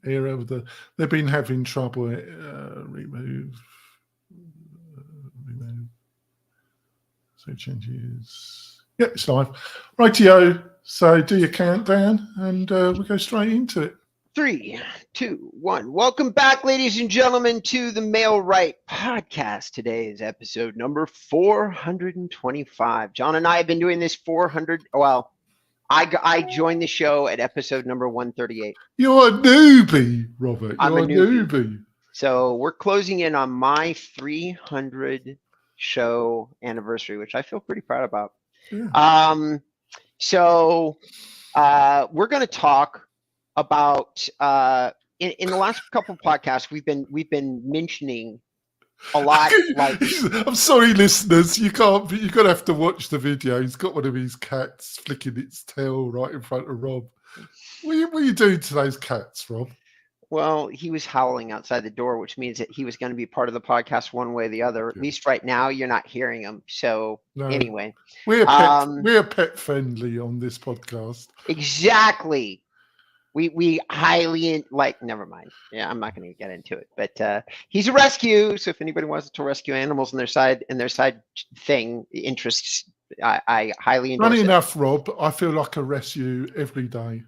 era of they've been having trouble. Remove. So changes. Yeah, it's live. Rightio. So do your countdown, and we'll go straight into it. 3, 2, 1. Welcome back, ladies and gentlemen, to the Mail Right podcast. Today is episode number 425. John and I have been doing this 400. Well, I joined the show at episode number 138. You're a newbie, Robert. I'm a newbie. So we're closing in on my 300 show anniversary, which I feel pretty proud about. Yeah. So we're going to talk about in the last couple of podcasts we've been mentioning a lot. Like, I'm sorry, listeners, you can't. You're gonna have to watch the video. He's got one of his cats flicking its tail right in front of Rob. What are you doing to those cats, Rob? Well, he was howling outside the door, which means that he was going to be part of the podcast one way or the other. At least right now, you're not hearing him. So anyway, we're pet friendly on this podcast. Exactly. We highly never mind. Yeah, I'm not going to get into it. But he's a rescue, so if anybody wants to rescue animals in their side thing interests, I highly endorse it. Funny enough, Rob, I feel like a rescue every day.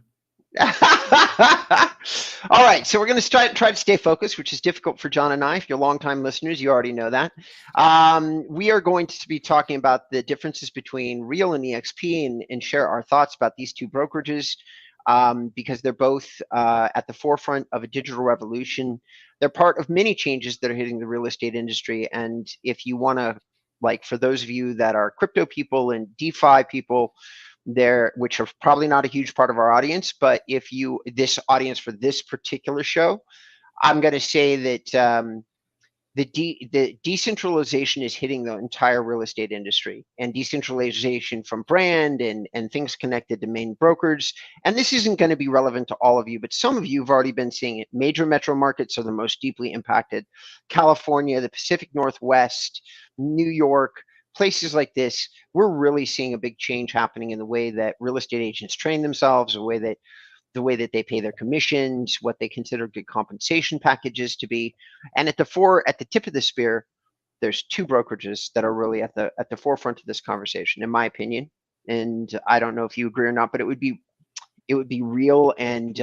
All right, so we're going to try to stay focused, which is difficult for John and I. If you're longtime listeners, you already know that. We are going to be talking about the differences between Real and EXP and share our thoughts about these two brokerages. Because they're both at the forefront of a digital revolution. They're part of many changes that are hitting the real estate industry. And if you want to, for those of you that are crypto people and DeFi people, which are probably not a huge part of our audience, but if this audience for this particular show, I'm going to say that the decentralization is hitting the entire real estate industry, and decentralization from brand and things connected to main brokers. And this isn't going to be relevant to all of you, but some of you have already been seeing it. Major metro markets are the most deeply impacted. California, the Pacific Northwest, New York, places like this, we're really seeing a big change happening in the way that real estate agents train themselves, the way that they pay their commissions, what they consider good compensation packages to be. And at the tip of the spear, there's two brokerages that are really at the forefront of this conversation, in my opinion. And I don't know if you agree or not, but it would be Real and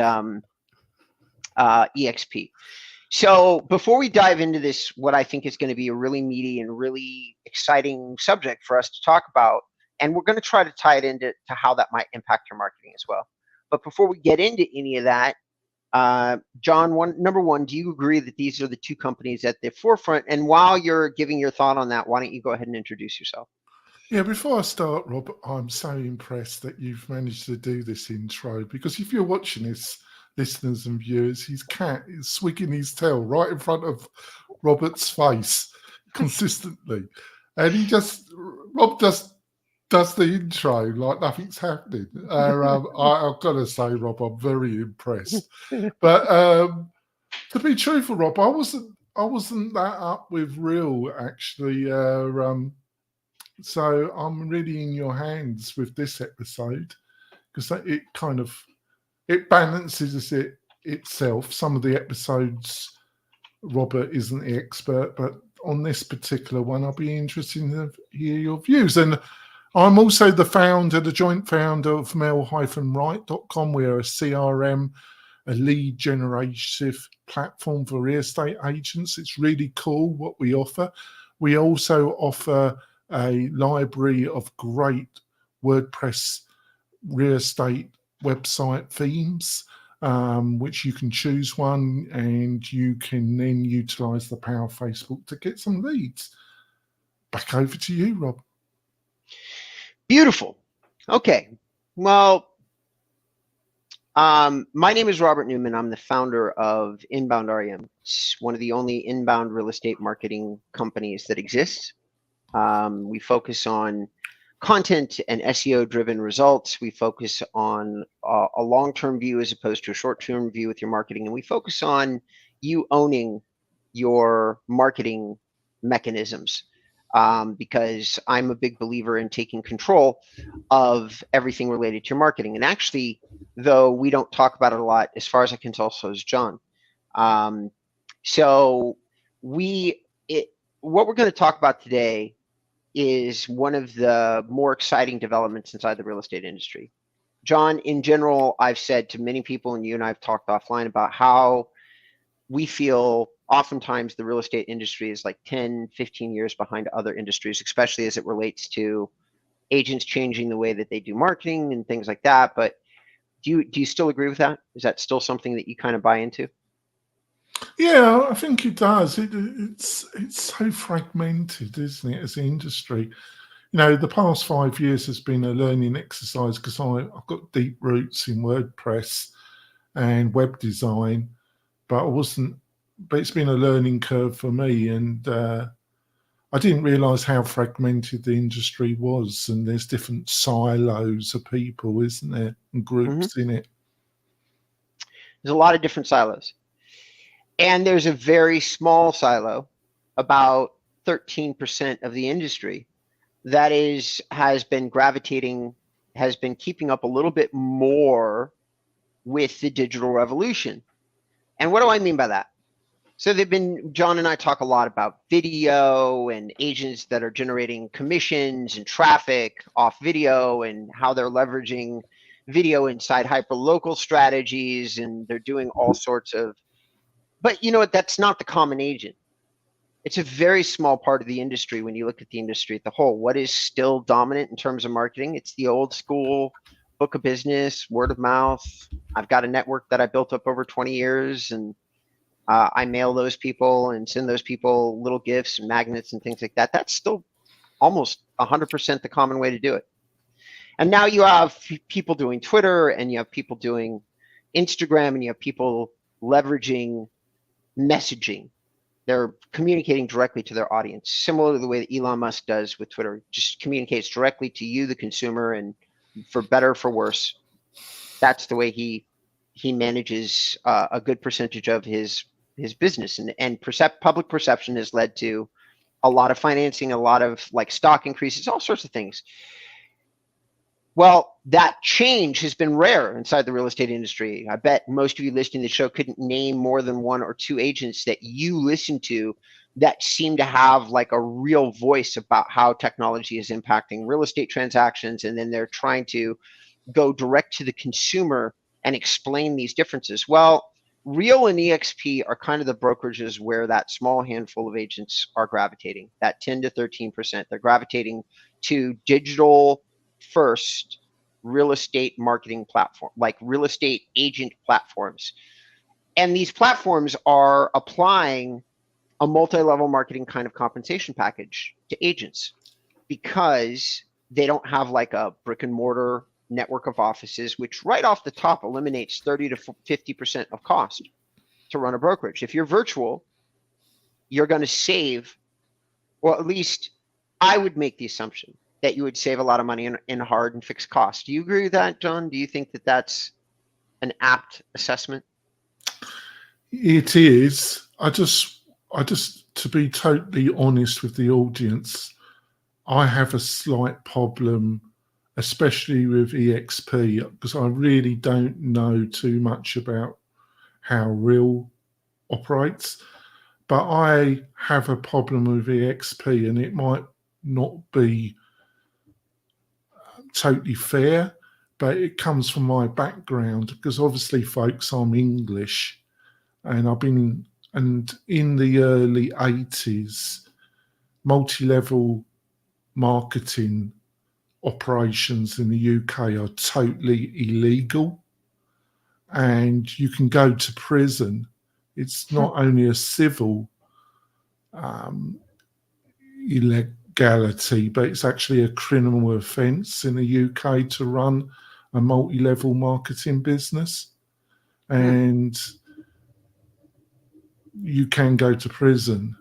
EXP. So before we dive into this, what I think is going to be a really meaty and really exciting subject for us to talk about, and we're going to try to tie it into how that might impact your marketing as well. But before we get into any of that, John, number one, do you agree that these are the two companies at the forefront? And while you're giving your thought on that, why don't you go ahead and introduce yourself? Yeah, before I start, Rob, I'm so impressed that you've managed to do this intro, because if you're watching this, listeners and viewers, his cat is swigging his tail right in front of Robert's face consistently. And Rob just does the intro like nothing's happening. I've got to say, Rob, I'm very impressed. But to be truthful, Rob, I wasn't that up with Real actually. So I'm really in your hands with this episode, because it balances itself. Some of the episodes, Robert isn't the expert, but on this particular one, I'll be interested to hear your views. And I'm also the joint founder of mail-right.com. We're a CRM, a lead generative platform for real estate agents. It's really cool what we offer. We also offer a library of great WordPress real estate website themes, which you can choose one, and you can then utilize the power of Facebook to get some leads. Back over to you, Rob. Beautiful. Okay. Well, my name is Robert Newman. I'm the founder of Inbound REM. It's one of the only inbound real estate marketing companies that exists. We focus on content and SEO driven results. We focus on a long-term view as opposed to a short-term view with your marketing. And we focus on you owning your marketing mechanisms. because I'm a big believer in taking control of everything related to your marketing. And actually, though we don't talk about it a lot, as far as I can tell, so is John. So what we're going to talk about today is one of the more exciting developments inside the real estate industry. John, in general, I've said to many people, and you and I have talked offline about how we feel oftentimes the real estate industry is like 10, 15 years behind other industries, especially as it relates to agents changing the way that they do marketing and things like that. But do you still agree with that? Is that still something that you kind of buy into? Yeah, I think it does. It's so fragmented, isn't it, as an industry? You know, the past 5 years has been a learning exercise because I've got deep roots in WordPress and web design, but it's been a learning curve for me, and I didn't realise how fragmented the industry was, and there's different silos of people, isn't there, and groups in it. There's a lot of different silos. And there's a very small silo, about 13% of the industry, that has been keeping up a little bit more with the digital revolution. And what do I mean by that? So John and I talk a lot about video and agents that are generating commissions and traffic off video and how they're leveraging video inside hyperlocal strategies, and they're doing all sorts of, but you know what, that's not the common agent. It's a very small part of the industry when you look at the industry at the whole. What is still dominant in terms of marketing? It's the old school book of business, word of mouth. I've got a network that I built up over 20 years, and I mail those people and send those people little gifts and magnets and things like that. That's still almost 100% the common way to do it. And now you have people doing Twitter, and you have people doing Instagram, and you have people leveraging messaging. They're communicating directly to their audience, similar to the way that Elon Musk does with Twitter. Just communicates directly to you, the consumer, and for better or for worse, that's the way he manages a good percentage of his business. And public perception has led to a lot of financing, a lot of like stock increases, all sorts of things. Well, that change has been rare inside the real estate industry. I bet most of you listening to the show couldn't name more than 1 or 2 agents that you listen to that seem to have like a real voice about how technology is impacting real estate transactions, and then they're trying to go direct to the consumer and explain these differences. Well, Real and EXP are kind of the brokerages where that small handful of agents are gravitating, that 10 to 13%. They're gravitating to digital first real estate marketing platform, like real estate agent platforms. And these platforms are applying a multi-level marketing kind of compensation package to agents because they don't have like a brick and mortar network of offices, which right off the top eliminates 30 to 50% of cost to run a brokerage. If you're virtual, you're going to save, or at least I would make the assumption that you would save a lot of money in hard and fixed costs. Do you agree with that, John? Do you think that that's an apt assessment? It is. I just, to be totally honest with the audience, I have a slight problem, especially with EXP, because I really don't know too much about how Real operates. But I have a problem with EXP, and it might not be totally fair, but it comes from my background, because obviously, folks, I'm English, and in the early 80s, multi-level marketing operations in the UK are totally illegal, and you can go to prison. It's not only a civil illegality, but it's actually a criminal offence in the UK to run a multi-level marketing business, and you can go to prison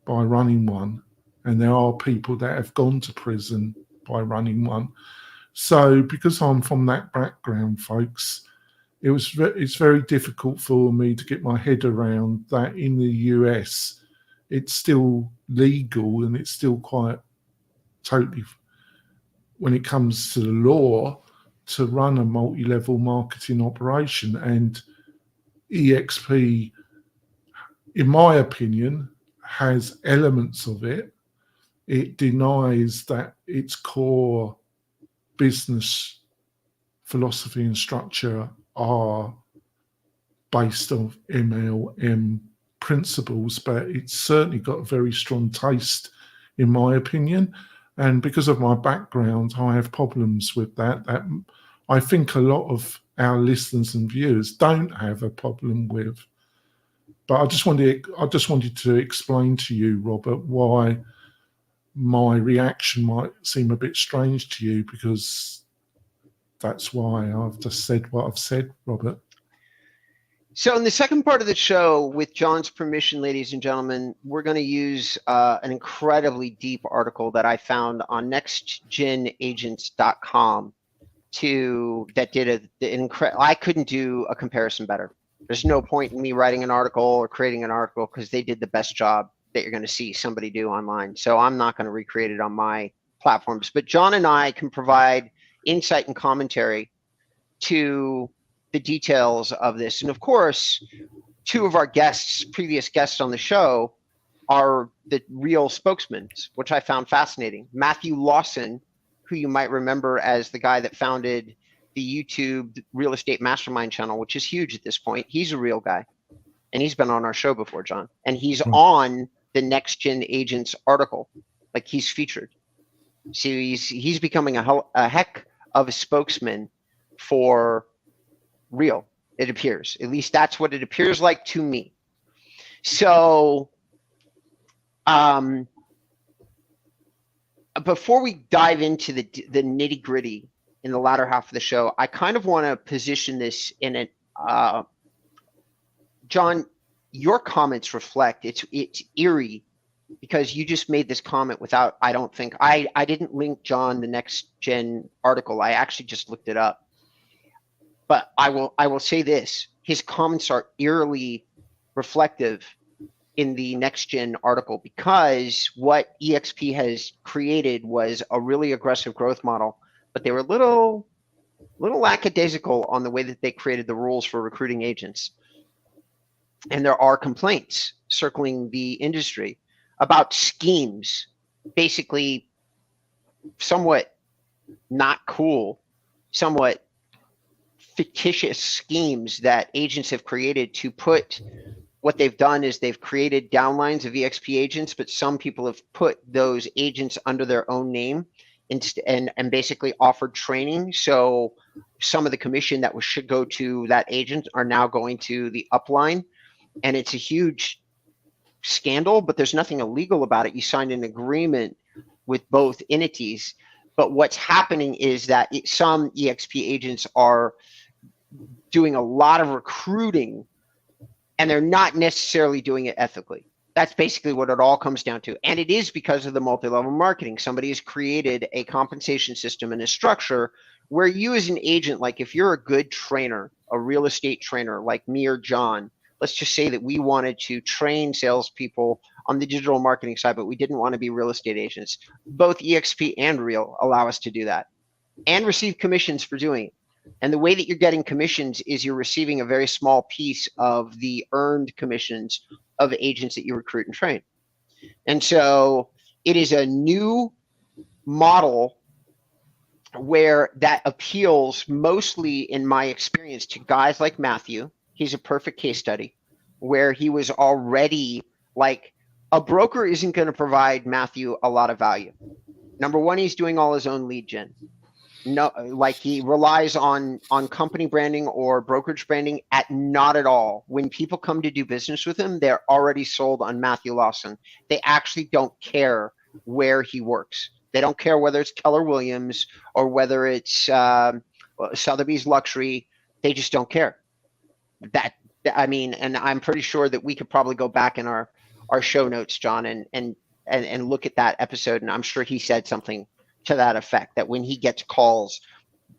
by running one, and there are people that have gone to prison by running one. So because I'm from that background, folks, it's very difficult for me to get my head around that in the US it's still legal and it's still quite totally, when it comes to the law, to run a multi-level marketing operation. And EXP, in my opinion, has elements of it. It denies that its core business philosophy and structure are based on MLM principles, but it's certainly got a very strong taste, in my opinion. And because of my background, I have problems with that. That I think a lot of our listeners and viewers don't have a problem with. But I just wanted to explain to you, Robert, why my reaction might seem a bit strange to you, because that's why I've just said what I've said, Robert. So in the second part of the show, with John's permission, ladies and gentlemen, we're going to use an incredibly deep article that I found on nextgenagents.com that did I couldn't do a comparison better. There's no point in me writing an article or creating an article, because they did the best job that you're going to see somebody do online. So I'm not going to recreate it on my platforms. But John and I can provide insight and commentary to the details of this. And of course, two of our previous guests on the show, are the real spokesmen, which I found fascinating. Matthew Lawson, who you might remember as the guy that founded the YouTube Real Estate Mastermind channel, which is huge at this point. He's a real guy. And he's been on our show before, John. And he's on the Next Gen Agents article. Like, he's featured. So he's becoming a heck of a spokesman for Real, it appears. At least that's what it appears like to me. So before we dive into the nitty gritty in the latter half of the show, I kind of want to position this in it. John, your comments reflect, it's eerie, because you just made this comment without, I don't think, I didn't link John the Next Gen article. I actually just looked it up. But I will say this, his comments are eerily reflective in the Next Gen article, because what EXP has created was a really aggressive growth model, but they were a little lackadaisical on the way that they created the rules for recruiting agents. And there are complaints circling the industry about schemes, basically somewhat not cool, somewhat fictitious schemes that agents have created to put, what they've done is they've created downlines of EXP agents, but some people have put those agents under their own name and basically offered training. So some of the commission that should go to that agent are now going to the upline. And it's a huge scandal, but there's nothing illegal about it. You signed an agreement with both entities. But what's happening is that some EXP agents are doing a lot of recruiting, and they're not necessarily doing it ethically. That's basically what it all comes down to. And it is because of the multi-level marketing. Somebody has created a compensation system and a structure where you as an agent, like if you're a good trainer, a real estate trainer like me or John, let's just say that we wanted to train salespeople on the digital marketing side, but we didn't want to be real estate agents. Both EXP and Real allow us to do that and receive commissions for doing it. And the way that you're getting commissions is you're receiving a very small piece of the earned commissions of agents that you recruit and train. And so it is a new model where that appeals mostly, in my experience, to guys like Matthew. He's a perfect case study where he was already like, a broker isn't going to provide Matthew a lot of value. Number one, he's doing all his own lead gen. No, like he relies on company branding or brokerage branding not at all. When people come to do business with him, they're already sold on Matthew Lawson. They actually don't care where he works. They don't care whether it's Keller Williams or whether it's Sotheby's Luxury. They just don't care. And I'm pretty sure that we could probably go back in our show notes, John, and look at that episode. And I'm sure he said something to that effect, that when he gets calls,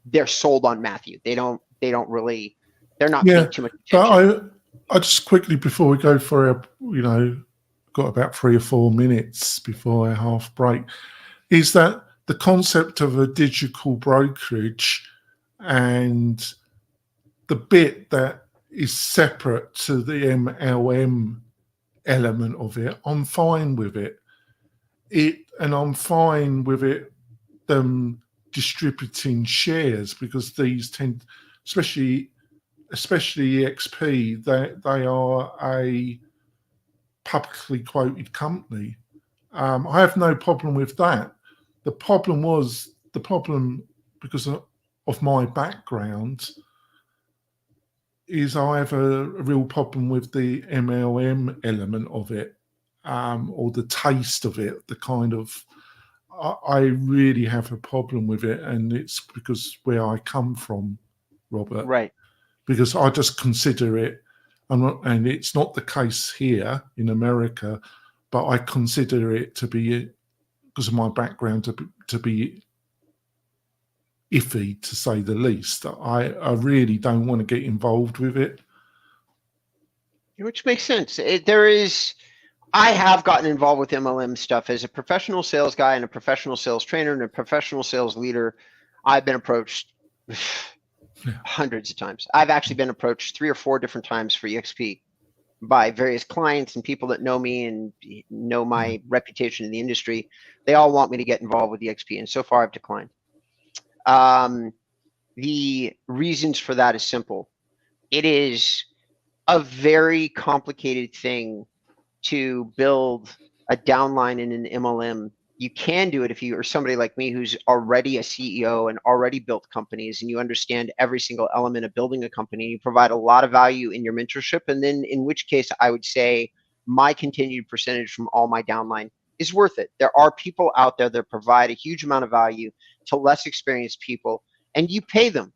they're sold on Matthew. They're not paying too much attention. But I just quickly, before we go for our, got about 3 or 4 minutes before our half break, is that the concept of a digital brokerage and the bit that is separate to the MLM element of it, I'm fine with it. And I'm fine with it, them distributing shares, because these tend, especially EXP, they are a publicly quoted company. I have no problem with that. The problem because of my background, is I have a real problem with the MLM element of it, or the taste of it. The kind of, I really have a problem with it, and it's because where I come from, Robert. Right. Because I just consider it, and it's not the case here in America, but I consider it to be, because of my background, to be iffy, to say the least. I really don't want to get involved with it. Which makes sense. I have gotten involved with MLM stuff as a professional sales guy and a professional sales trainer and a professional sales leader. I've been approached hundreds of times. I've actually been approached 3 or 4 different times for EXP by various clients and people that know me and know my reputation in the industry. They all want me to get involved with EXP, and so far I've declined. The reasons for that is simple. It is a very complicated thing to build a downline in an MLM. You can do it if you are somebody like me who's already a CEO and already built companies, and you understand every single element of building a company. You provide a lot of value in your mentorship, and then in which case I would say my continued percentage from all my downline is worth it. There are people out there that provide a huge amount of value to less experienced people, and you pay them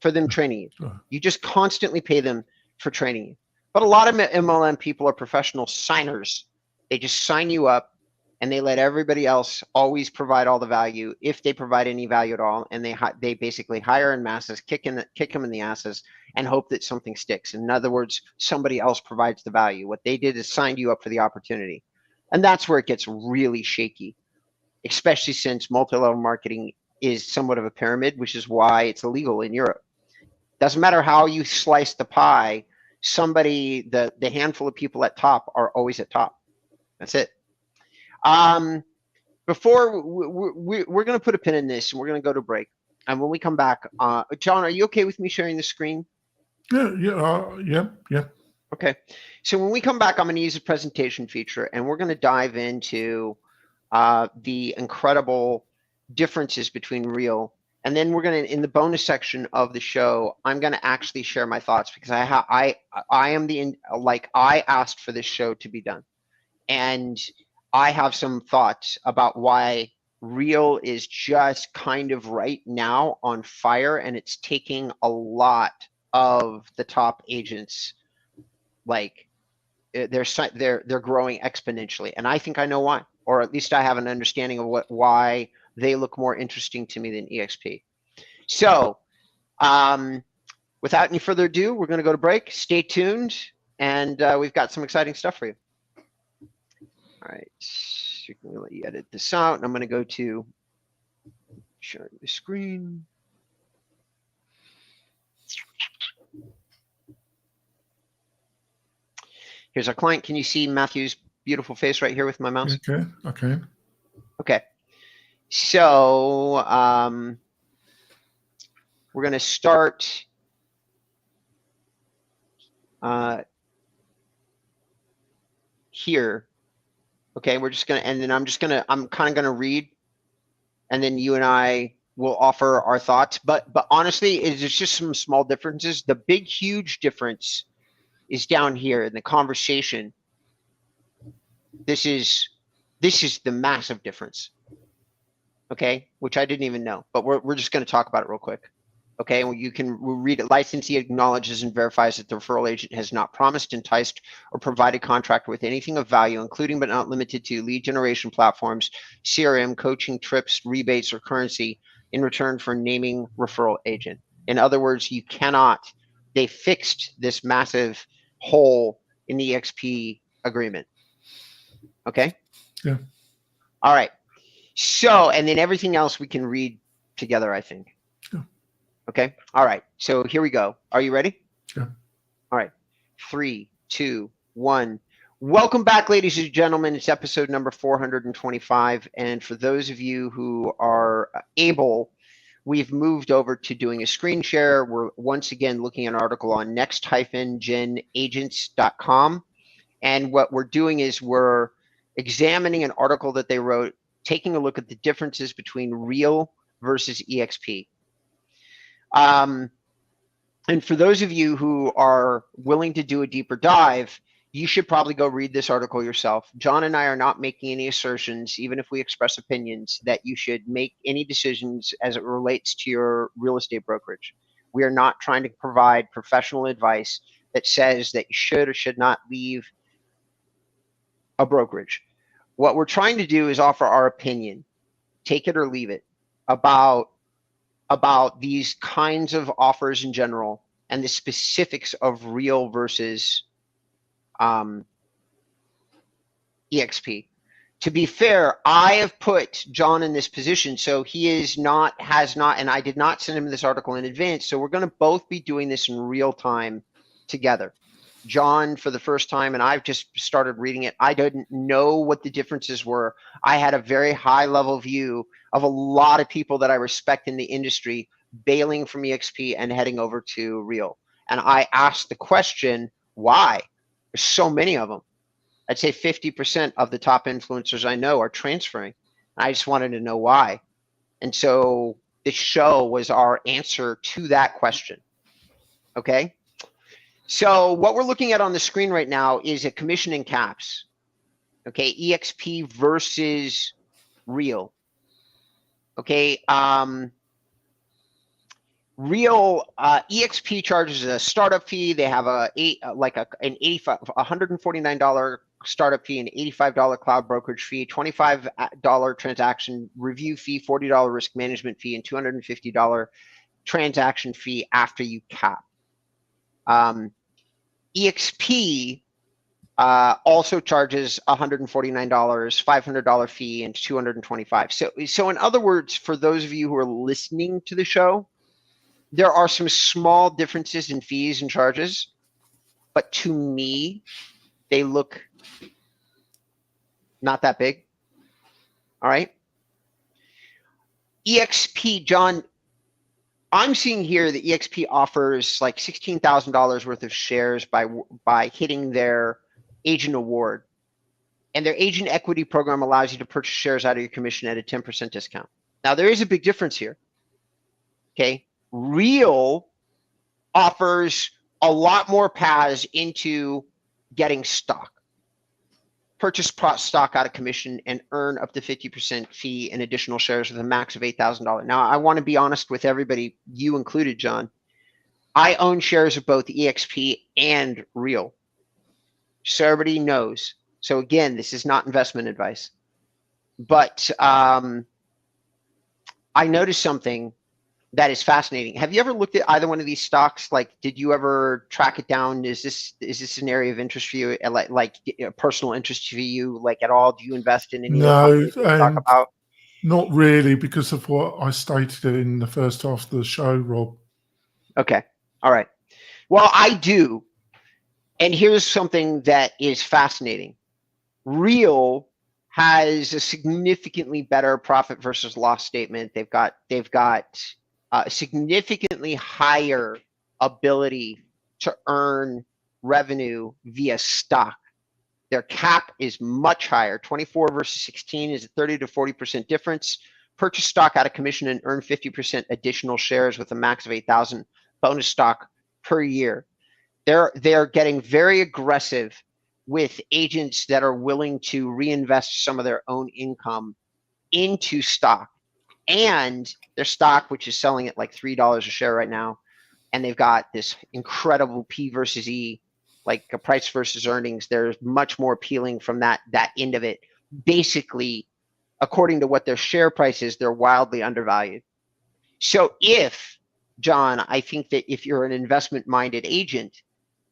for them training you. You just constantly pay them for training you. But a lot of MLM people are professional signers. They just sign you up, and they let everybody else always provide all the value, if they provide any value at all. And they basically hire in masses, kick them in the asses, and hope that something sticks. In other words, somebody else provides the value. What they did is signed you up for the opportunity. And that's where it gets really shaky, especially since multi-level marketing is somewhat of a pyramid, which is why it's illegal in Europe. Doesn't matter how you slice the pie, the handful of people at top are always at top. That's it. Before we're going to put a pin in this, and we're going to go to break. And when we come back, John, are you okay with me sharing the screen? Yeah. Okay. So when we come back, I'm going to use a presentation feature, and we're going to dive into the incredible differences between real. And then we're going to, in the bonus section of the show, I'm going to actually share my thoughts, because I asked for this show to be done. And I have some thoughts about why real is just kind of right now on fire, and it's taking a lot of the top agents. Like they're growing exponentially, and I think I know why, or at least I have an understanding of why they look more interesting to me than EXP. So without any further ado, we're going to go to break. Stay tuned, and we've got some exciting stuff for you. All right, so I'm going to let you edit this out, and I'm going to go to sharing the screen. Here's our client. Can you see Matthew's beautiful face right here with my mouse? Okay. So we're going to start here. Okay, we're just going to, and then I'm kind of going to read, and then you and I will offer our thoughts. But honestly, it's just some small differences. The big, huge difference is down here in the conversation. This is the massive difference. Okay, which I didn't even know, but we're just going to talk about it real quick. Okay, well, we'll read it. Licensee acknowledges and verifies that the referral agent has not promised, enticed, or provided contract with anything of value, including but not limited to lead generation platforms, CRM, coaching, trips, rebates, or currency in return for naming referral agent. In other words, you cannot. They fixed this massive hole in the EXP agreement. Okay. Yeah. All right. So, and then everything else we can read together, I think. Yeah. Okay. All right. So here we go. Are you ready? Yeah. All right. 3, 2, 1. Welcome back, ladies and gentlemen. It's episode number 425. And for those of you who are able, we've moved over to doing a screen share. We're once again looking at an article on next-genagents.com. And what we're doing is we're examining an article that they wrote, taking a look at the differences between Real versus EXP. And for those of you who are willing to do a deeper dive, you should probably go read this article yourself. John and I are not making any assertions, even if we express opinions, that you should make any decisions as it relates to your real estate brokerage. We are not trying to provide professional advice that says that you should or should not leave a brokerage. What we're trying to do is offer our opinion, take it or leave it, about these kinds of offers in general and the specifics of Real versus EXP. To be fair, I have put John in this position, so he has not, and I did not send him this article in advance, so we're going to both be doing this in real time together. John for the first time, and I've just started reading it. I didn't know what the differences were. I had a very high level view of a lot of people that I respect in the industry bailing from EXP and heading over to Real. And I asked the question, why? There's so many of them. I'd say 50% of the top influencers I know are transferring. I just wanted to know why. And so this show was our answer to that question. Okay. So what we're looking at on the screen right now is a commission in caps. Okay. EXP versus Real. Okay. Real EXP charges a startup fee. They have an $149 startup fee, an $85 cloud brokerage fee, $25 transaction review fee, $40 risk management fee, and $250 transaction fee after you cap. EXP also charges $149, $500 fee, and $225. So in other words, for those of you who are listening to the show, there are some small differences in fees and charges, but to me, they look not that big. All right. EXP, John, I'm seeing here that EXP offers like $16,000 worth of shares by hitting their agent award. And their agent equity program allows you to purchase shares out of your commission at a 10% discount. Now, there is a big difference here. Okay. Real offers a lot more paths into getting stock. Purchase stock out of commission and earn up to 50% fee and additional shares with a max of $8,000. Now, I want to be honest with everybody, you included, John. I own shares of both EXP and Real. So everybody knows. So again, this is not investment advice. But I noticed something that is fascinating. Have you ever looked at either one of these stocks? Like, did you ever track it down? Is this an area of interest for you? Like personal interest for you? Like at all? Do you invest in any of the companies we talk about? Not really, because of what I stated in the first half of the show, Rob. Okay. All right. Well, I do. And here's something that is fascinating. Real has a significantly better profit versus loss statement. They've got significantly higher ability to earn revenue via stock. Their cap is much higher. 24 versus 16 is a 30 to 40% difference. Purchase stock out of commission and earn 50% additional shares with a max of 8,000 bonus stock per year. They're getting very aggressive with agents that are willing to reinvest some of their own income into stock. And their stock, which is selling at like $3 a share right now, and they've got this incredible P versus E, like a price versus earnings. They're much more appealing from that end of it. Basically, according to what their share price is, they're wildly undervalued. So John, I think that if you're an investment-minded agent,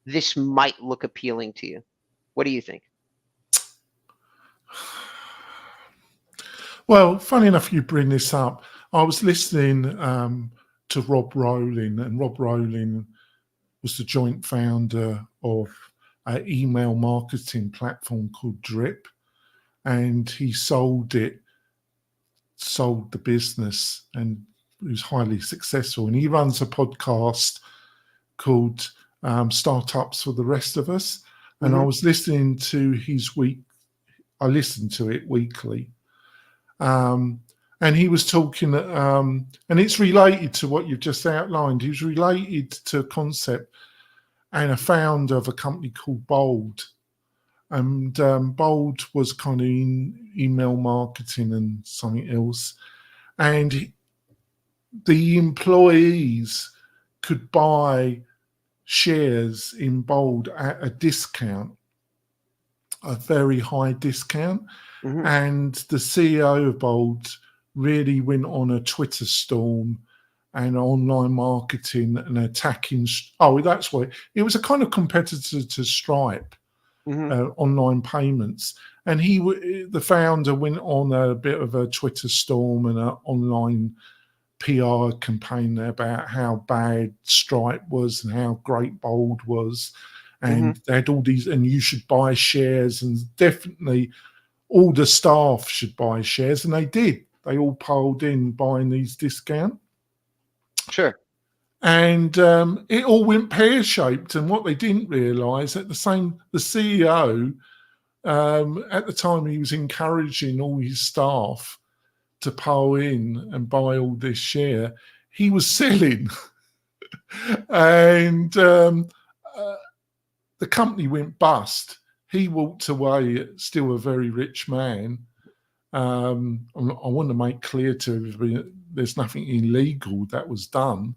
this might look appealing to you. What do you think? Well, funny enough, you bring this up. I was listening to Rob Rowling, and Rob Rowling was the joint founder of an email marketing platform called Drip, and he sold the business, and he was highly successful. And he runs a podcast called Startups for the Rest of Us. And I was listening to I listened to it weekly. And he was talking, and it's related to what you've just outlined. He was related to a concept and a founder of a company called Bold. And Bold was kind of in email marketing and something else. And the employees could buy shares in Bold at a discount, a very high discount. And the CEO of Bold really went on a Twitter storm and online marketing and attacking. That's why it was a kind of competitor to Stripe, online payments. And the founder went on a bit of a Twitter storm and an online PR campaign about how bad Stripe was and how great Bold was. And they had all these, and you should buy shares, and definitely all the staff should buy shares, and they did. They all piled in buying these discount. Sure. And it all went pear-shaped. And what they didn't realise, the CEO, at the time, he was encouraging all his staff to pile in and buy all this share. He was selling. And the company went bust. He walked away still a very rich man. I want to make clear to everybody there's nothing illegal that was done.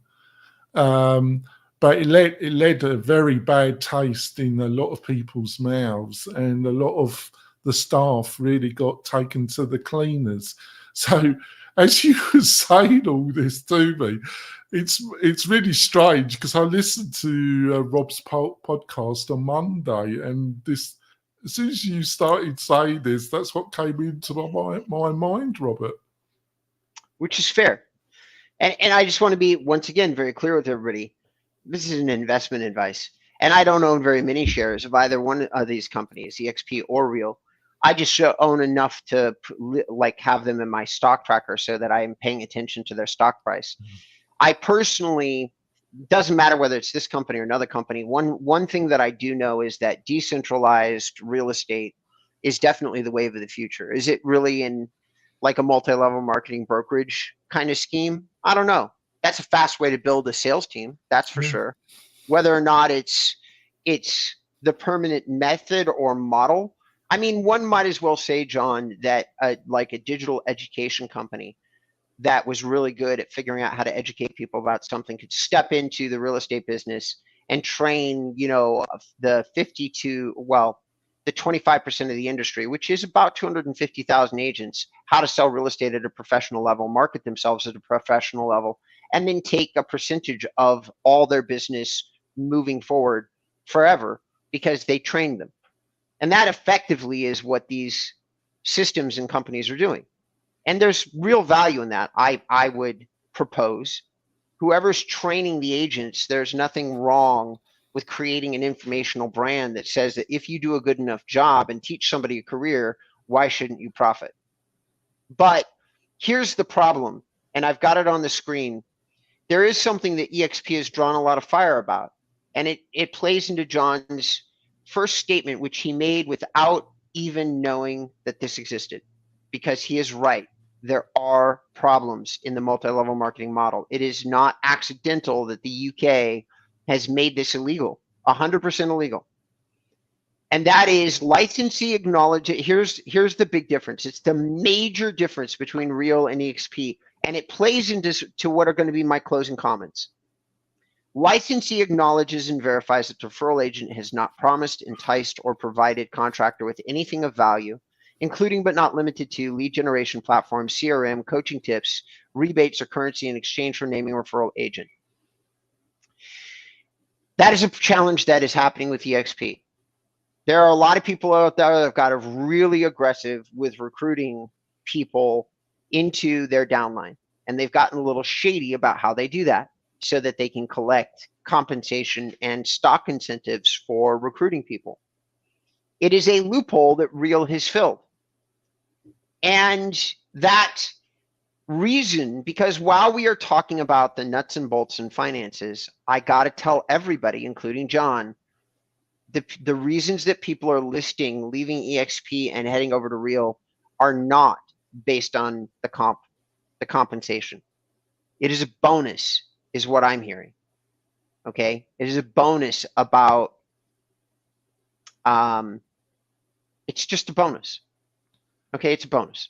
But it led a very bad taste in a lot of people's mouths, and a lot of the staff really got taken to the cleaners. So as you were saying all this to me, it's really strange, because I listened to Rob's podcast on Monday, and this, as soon as you started saying this, that's what came into my mind, Robert. Which is fair. And I just want to be, once again, very clear with everybody. This is an investment advice. And I don't own very many shares of either one of these companies, EXP or Real. I just own enough to have them in my stock tracker so that I am paying attention to their stock price. I personally, doesn't matter whether it's this company or another company. One thing that I do know is that decentralized real estate is definitely the wave of the future. Is it really in like a multi-level marketing brokerage kind of scheme? I don't know. That's a fast way to build a sales team, that's for sure. Whether or not it's the permanent method or model. I mean, one might as well say, John, that like a digital education company that was really good at figuring out how to educate people about something could step into the real estate business and train, the 25% of the industry, which is about 250,000 agents, how to sell real estate at a professional level, market themselves at a professional level, and then take a percentage of all their business moving forward forever because they trained them. And that effectively is what these systems and companies are doing. And there's real value in that. I would propose whoever's training the agents, there's nothing wrong with creating an informational brand that says that if you do a good enough job and teach somebody a career, why shouldn't you profit? But here's the problem, and I've got it on the screen. There is something that EXP has drawn a lot of fire about, and it plays into John's first statement, which he made without even knowing that this existed, because he is right. There are problems in the multi-level marketing model. It is not accidental that the UK has made this illegal, 100% illegal. And that is licensee acknowledge. Here's the big difference. It's the major difference between Real and EXP, and it plays into what are going to be my closing comments. Licensee acknowledges and verifies that the referral agent has not promised, enticed, or provided contractor with anything of value, including but not limited to lead generation platforms, CRM, coaching tips, rebates, or currency in exchange for naming a referral agent. That is a challenge that is happening with EXP. There are a lot of people out there that have got really aggressive with recruiting people into their downline, and they've gotten a little shady about how they do that so that they can collect compensation and stock incentives for recruiting people. It is a loophole that Real has filled. And that reason, because while we are talking about the nuts and bolts in finances, I got to tell everybody, including John, the reasons that people are listing, leaving EXP and heading over to Real are not based on the compensation. It is a bonus, is what I'm hearing. Okay, it is a bonus about. It's just a bonus. Okay, it's a bonus.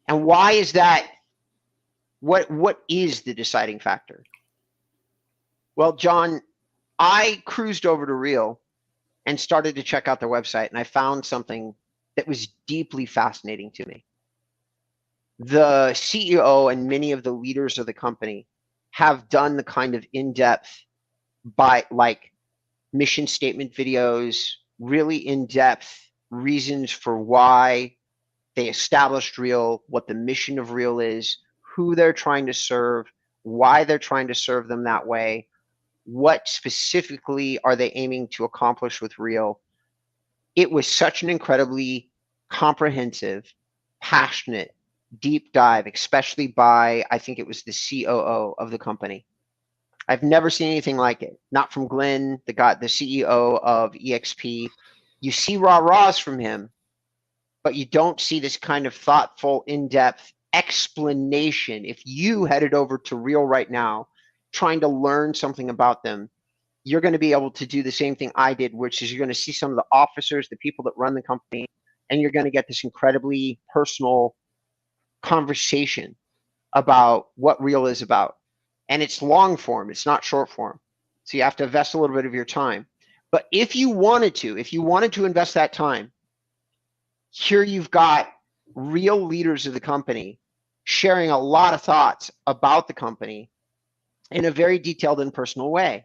And why is that? What is the deciding factor? Well, John, I cruised over to Real and started to check out their website, and I found something that was deeply fascinating to me. The CEO and many of the leaders of the company have done the kind of in-depth, like mission statement videos, really in-depth reasons for why they established Real, what the mission of Real is, who they're trying to serve, why they're trying to serve them that way, what specifically are they aiming to accomplish with Real. It was such an incredibly comprehensive, passionate, deep dive, especially by, I think it was the COO of the company. I've never seen anything like it. Not from Glenn, the CEO of EXP. You see rah-rahs from him, but you don't see this kind of thoughtful, in-depth explanation. If you headed over to Real right now, trying to learn something about them, you're going to be able to do the same thing I did, which is you're going to see some of the officers, the people that run the company, and you're going to get this incredibly personal conversation about what Real is about. And it's long form, it's not short form. So you have to invest a little bit of your time. But if you wanted to invest that time, here you've got real leaders of the company sharing a lot of thoughts about the company in a very detailed and personal way.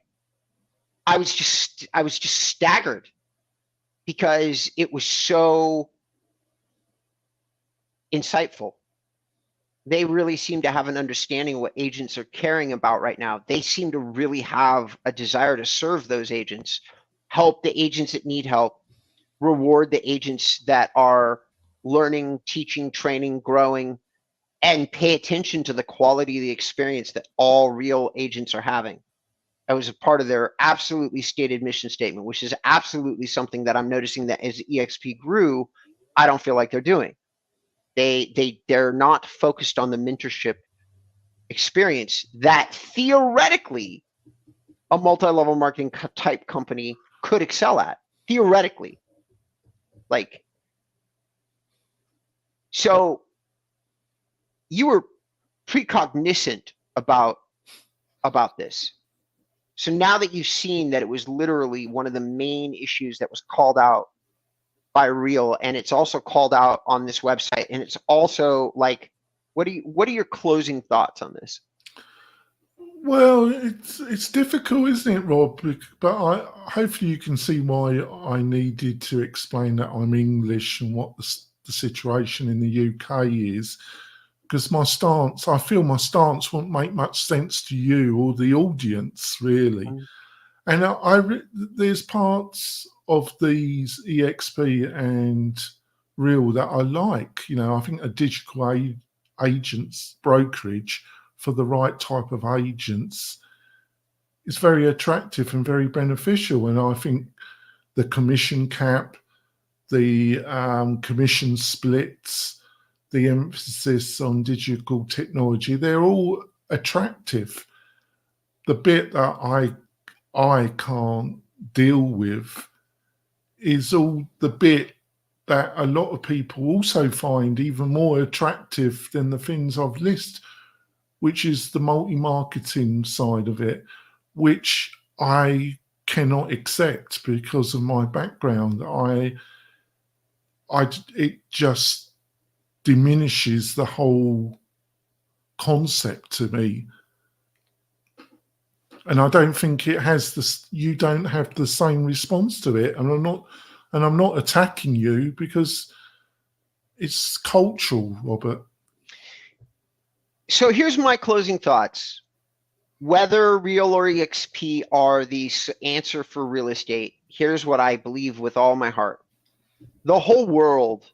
I was just staggered because it was so insightful. They really seem to have an understanding of what agents are caring about right now. They seem to really have a desire to serve those agents, help the agents that need help, reward the agents that are learning, teaching, training, growing, and pay attention to the quality of the experience that all Real agents are having. That was a part of their absolutely stated mission statement, which is absolutely something that I'm noticing that as EXP grew, I don't feel like they're doing. They're not focused on the mentorship experience that theoretically a multi-level marketing type company could excel at, theoretically. Like, so you were precognizant about this. So now that you've seen that it was literally one of the main issues that was called out by Real, and it's also called out on this website, and it's also like, what are your closing thoughts on this? Well, it's difficult, isn't it, Rob? But hopefully you can see why I needed to explain that I'm English and what the situation in the UK is. Because I feel my stance won't make much sense to you or the audience, really. And there's parts of these EXP and Real that I like. I think a digital agents brokerage for the right type of agents is very attractive and very beneficial. And I think the commission cap, the commission splits, the emphasis on digital technology, they're all attractive. The bit that I can't deal with is all the bit that a lot of people also find even more attractive than the things I've listed, which is the multi-marketing side of it, which I cannot accept because of my background. It just diminishes the whole concept to me. And I don't think it has you don't have the same response to it. And And I'm not attacking you because it's cultural, Robert. So here's my closing thoughts. Whether Real or EXP are the answer for real estate, here's what I believe with all my heart. The whole world,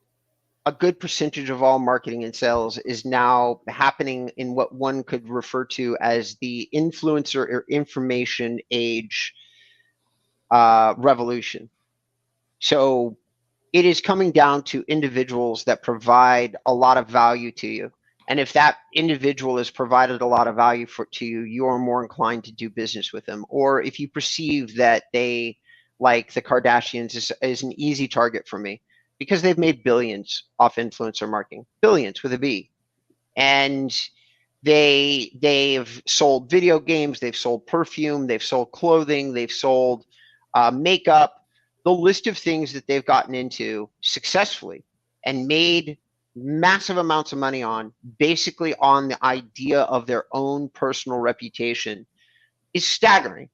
a good percentage of all marketing and sales is now happening in what one could refer to as the influencer or information age revolution. So it is coming down to individuals that provide a lot of value to you. And if that individual has provided a lot of value to you, you are more inclined to do business with them. Or if you perceive that they, like the Kardashians, is an easy target for me because they've made billions off influencer marketing, billions with a B. And they've sold video games, they've sold perfume, they've sold clothing, they've sold makeup, the list of things that they've gotten into successfully and made massive amounts of money on, basically on the idea of their own personal reputation, is staggering.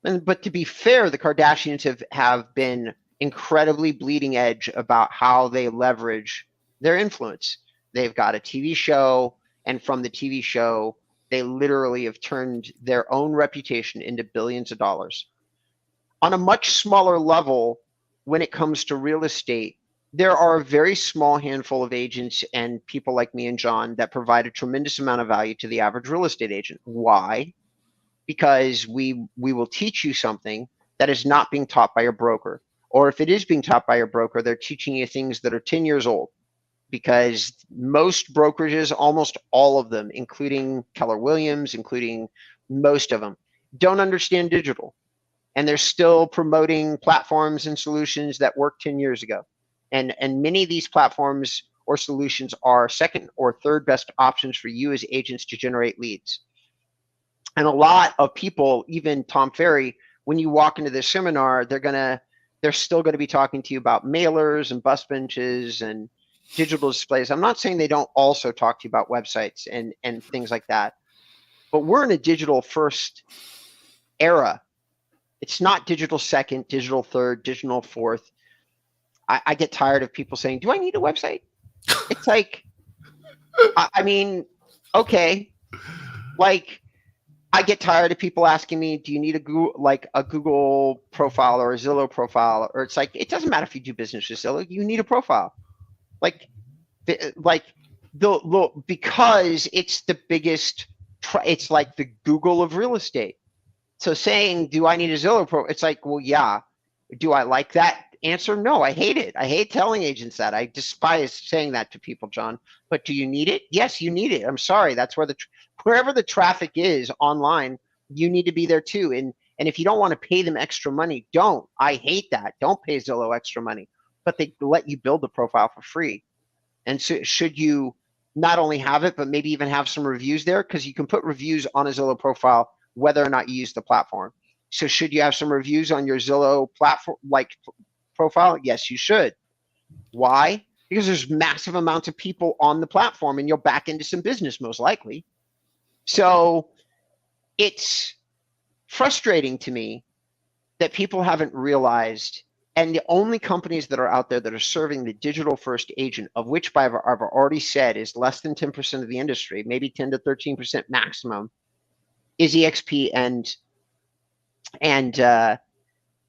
But to be fair, the Kardashians have been incredibly bleeding edge about how they leverage their influence. They've got a TV show, and from the TV show, they literally have turned their own reputation into billions of dollars. On a much smaller level, when it comes to real estate, there are a very small handful of agents and people like me and John that provide a tremendous amount of value to the average real estate agent. Why? Because we will teach you something that is not being taught by your broker. Or if it is being taught by your broker, they're teaching you things that are 10 years old. Because most brokerages, almost all of them, including Keller Williams, including most of them, don't understand digital. And they're still promoting platforms and solutions that worked 10 years ago. And many of these platforms or solutions are second or third best options for you as agents to generate leads. And a lot of people, even Tom Ferry, when you walk into this seminar, they're still going to be talking to you about mailers and bus benches and digital displays. I'm not saying they don't also talk to you about websites and things like that, but we're in a digital first era. It's not digital second, digital third, digital fourth. I get tired of people saying, do I need a website? It's like, I mean, okay. Like, I get tired of people asking me, do you need a Google profile or a Zillow profile? Or it's like, it doesn't matter if you do business with Zillow, you need a profile. Because it's the biggest, it's like the Google of real estate. So saying, do I need a Zillow profile? It's like, well, yeah. Do I like that answer? No, I hate it. I hate telling agents that. I despise saying that to people, John. But do you need it? Yes, you need it. I'm sorry. That's where wherever the traffic is online, you need to be there too. And if you don't want to pay them extra money, don't. I hate that. Don't pay Zillow extra money. But they let you build the profile for free. And so should you not only have it, but maybe even have some reviews there, because you can put reviews on a Zillow profile whether or not you use the platform. So should you have some reviews on your Zillow platform, profile? Yes, you should. Why? Because there's massive amounts of people on the platform and you'll back into some business most likely. So it's frustrating to me that people haven't realized, and the only companies that are out there that are serving the digital first agent, of which I've already said is less than 10% of the industry, maybe 10 to 13% maximum, is EXP and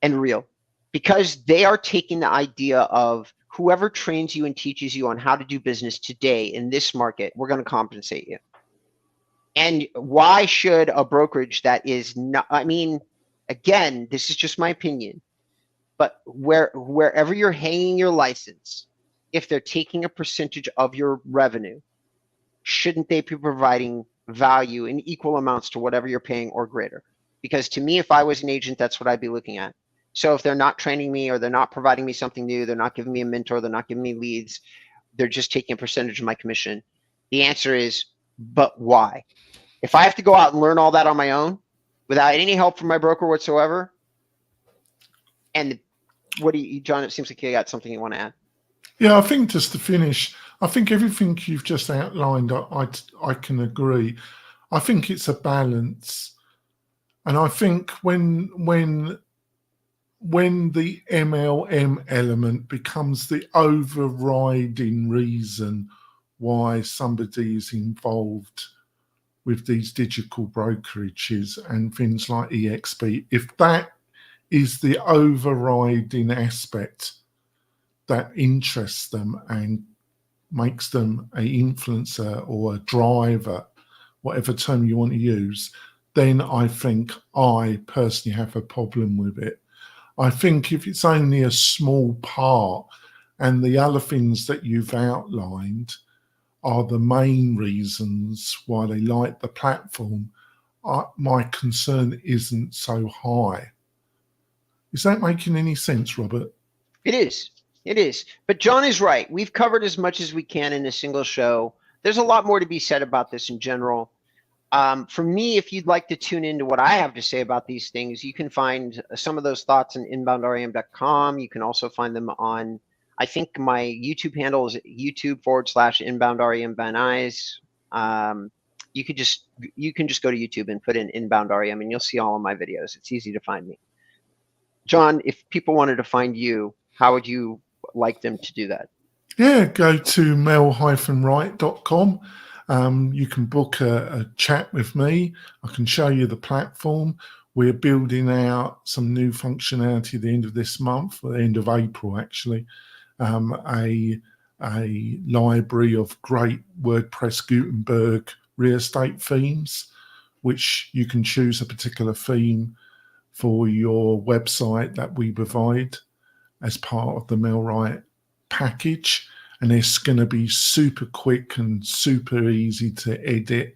Real, because they are taking the idea of whoever trains you and teaches you on how to do business today in this market, we're going to compensate you. And why should a brokerage that is not, I mean, again, this is just my opinion, but wherever you're hanging your license, if they're taking a percentage of your revenue, shouldn't they be providing value in equal amounts to whatever you're paying or greater? Because to me, if I was an agent, that's what I'd be looking at. So if they're not training me, or they're not providing me something new, they're not giving me a mentor, they're not giving me leads, they're just taking a percentage of my commission. The answer is, but why? If I have to go out and learn all that on my own without any help from my broker whatsoever, and what do you, John, it seems like you got something you want to add. Yeah, I think just to finish, I think everything you've just outlined, I can agree. I think it's a balance. And I think when when the MLM element becomes the overriding reason why somebody is involved with these digital brokerages and things like EXP, if that is the overriding aspect that interests them and makes them an influencer or a driver, whatever term you want to use, then I think I personally have a problem with it. I think if it's only a small part and the other things that you've outlined are the main reasons why they like the platform, my concern isn't so high. Is that making any sense, Robert? It is. It is. But John is right. We've covered as much as we can in a single show. There's a lot more to be said about this in general. For me, if you'd like to tune into what I have to say about these things, you can find some of those thoughts on inboundrem.com. You can also find them on, I think my YouTube handle is YouTube/inboundrem Van Nuys. You can just go to YouTube and put in inboundrem and you'll see all of my videos. It's easy to find me. John, if people wanted to find you, how would you like them to do that? Yeah, go to mel-wright.com. You can book a chat with me. I can show you the platform. We're building out some new functionality at the end of this month, or the end of April, actually. A library of great WordPress Gutenberg real estate themes, which you can choose a particular theme for your website that we provide as part of the Mel Wright package. And it's going to be super quick and super easy to edit,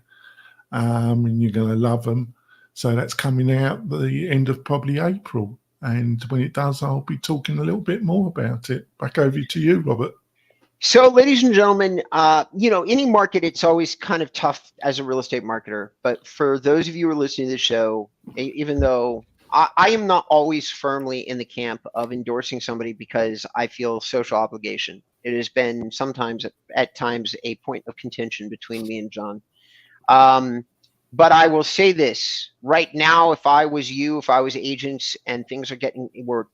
and you're going to love them. So that's coming out the end of probably April. And when it does, I'll be talking a little bit more about it. Back over to you, Robert. So, ladies and gentlemen, any market, it's always kind of tough as a real estate marketer. But for those of you who are listening to the show, even though I am not always firmly in the camp of endorsing somebody because I feel social obligation. It has been sometimes, at times, a point of contention between me and John. But I will say this right now: if I was you, if I was agents, and things were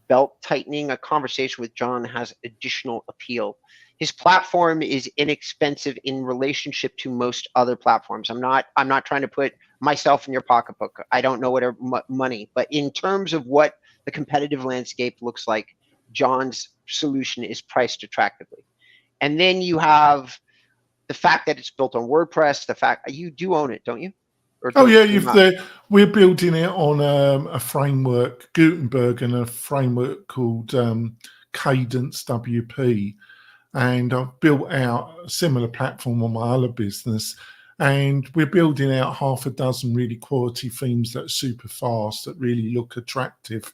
belt tightening, a conversation with John has additional appeal. His platform is inexpensive in relationship to most other platforms. I'm not trying to put myself in your pocketbook. I don't know whatever money, but in terms of what the competitive landscape looks like, John's solution is priced attractively. And then you have the fact that it's built on WordPress, the fact you do own it, don't you? Oh yeah, we're building it on a framework, Gutenberg, and a framework called Cadence WP. And I've built out a similar platform on my other business. And we're building out half a dozen really quality themes that are super fast, that really look attractive.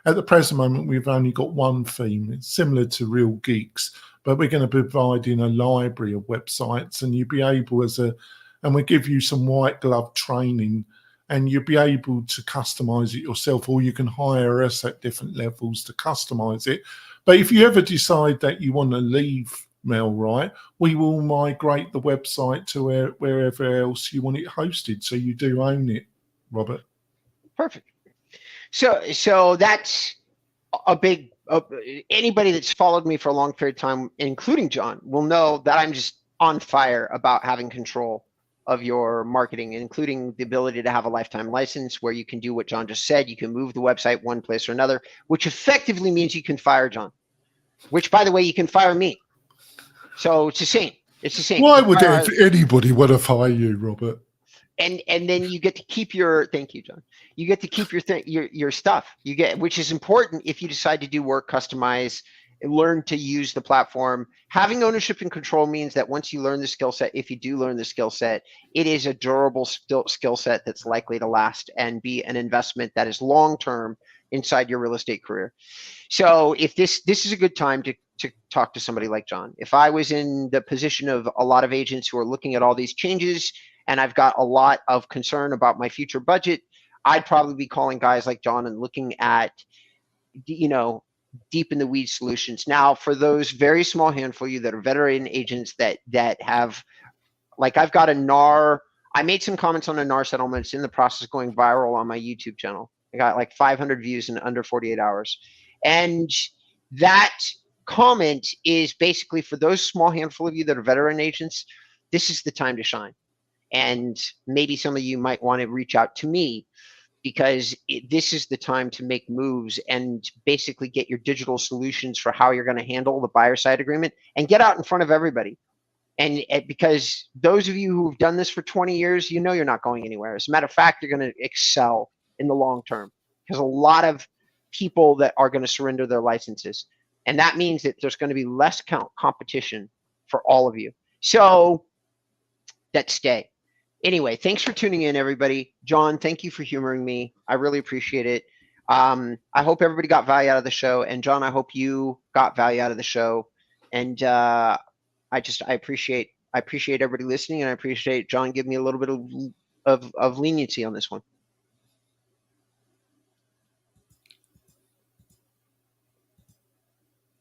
At the present moment, we've only got one theme. It's similar to Real Geeks, but we're going to be providing a library of websites, and you'll be able and we give you some white glove training, and you'll be able to customize it yourself, or you can hire us at different levels to customize it. But if you ever decide that you want to leave Mel Wright, we will migrate the website to wherever else you want it hosted. So you do own it, Robert. Perfect. So that's a big, anybody that's followed me for a long period of time, including John, will know that I'm just on fire about having control of your marketing, including the ability to have a lifetime license where you can do what John just said. You can move the website one place or another, which effectively means you can fire John, which, by the way, you can fire me. So it's the same. It's the same. Why would anybody want to fire you, Robert? And then you get to keep your, thank you, John. You get to keep your stuff. You get, which is important if you decide to do work, customize, learn to use the platform. Having ownership and control means that once you learn the skill set, if you do learn the skill set, it is a durable skill set that's likely to last and be an investment that is long-term inside your real estate career. So if this is a good time to talk to somebody like John. If I was in the position of a lot of agents who are looking at all these changes and I've got a lot of concern about my future budget, I'd probably be calling guys like John and looking at, deep in the weeds solutions. Now, for those very small handful of you that are veteran agents that have, like, I've got a NAR, I made some comments on a NAR settlement. It's in the process of going viral on my YouTube channel. I got like 500 views in under 48 hours. And that comment is basically for those small handful of you that are veteran agents, this is the time to shine. And maybe some of you might want to reach out to me, because this is the time to make moves and basically get your digital solutions for how you're going to handle the buyer side agreement and get out in front of everybody. And because those of you who've done this for 20 years, you know you're not going anywhere. As a matter of fact, you're going to excel in the long term, because a lot of people that are going to surrender their licenses. And that means that there's going to be less competition for all of you. So let's stay. Anyway, thanks for tuning in, everybody. John, thank you for humoring me. I really appreciate it. I hope everybody got value out of the show. And John, I hope you got value out of the show. And I appreciate everybody listening, and I appreciate John giving me a little bit of leniency on this one.